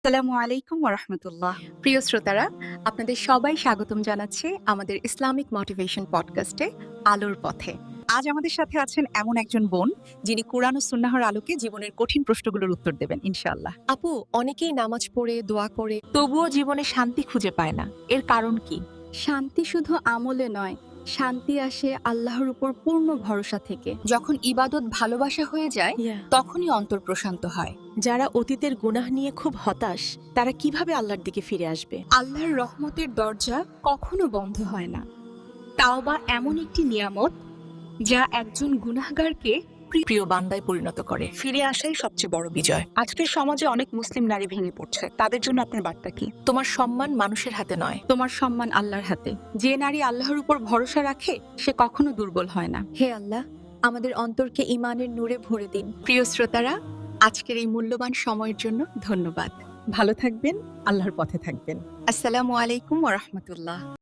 আসসালামু আলাইকুম ওয়া রাহমাতুল্লাহ। প্রিয় শ্রোতারা, আপনাদের সবাই স্বাগতম জানাচ্ছি আমাদের ইসলামিক মোটিভেশন পডকাস্টে আলোর পথে। আজ আমাদের সাথে আছেন এমন একজন বোন যিনি কুরআন ও সুন্নাহর আলোকে জীবনের কঠিন প্রশ্নগুলোর উত্তর দেবেন ইনশাআল্লাহ। আপু, অনেকেই নামাজ পড়ে দোয়া করে তবুও জীবনে শান্তি খুঁজে পায় না। এর কারণ কি? শান্তি শুধু আমলে নয়, শান্তি আসে আল্লাহর উপর পূর্ণ ভরসা থেকে। যখন ইবাদত ভালোবাসা হয়ে যায় তখনই অন্তর প্রশান্ত হয়। যারা অতীতের গুনাহ নিয়ে খুব হতাশ, তারা কিভাবে আল্লাহর দিকে ফিরে আসবে? আল্লাহর রহমতের দরজা কখনো বন্ধ হয় না। তাওবা এমন একটি নিয়ামত যা একজন গুনাহগারকে প্রিয় বান্দায় পরিণত করে। ফিরে আসাই সবচেয়ে বড় বিজয়। আজকের সমাজে অনেক মুসলিম নারী ভেঙে পড়ছে, তাদের জন্য আপনার বার্তা কি? তোমার সম্মান মানুষের হাতে নয়। তোমার সম্মান আল্লাহর হাতে। যে নারী আল্লাহর উপর ভরসা রাখে সে কখনো দুর্বল হয় না। হে আল্লাহ, আমাদের অন্তরকে ঈমানের নূরে ভরে দিন। প্রিয় শ্রোতারা, আজকের এই মূল্যবান সময়ের জন্য ধন্যবাদ। ভালো থাকবেন, আল্লাহর পথে থাকবেন। আসসালামু আলাইকুম ওয়া রাহমাতুল্লাহ।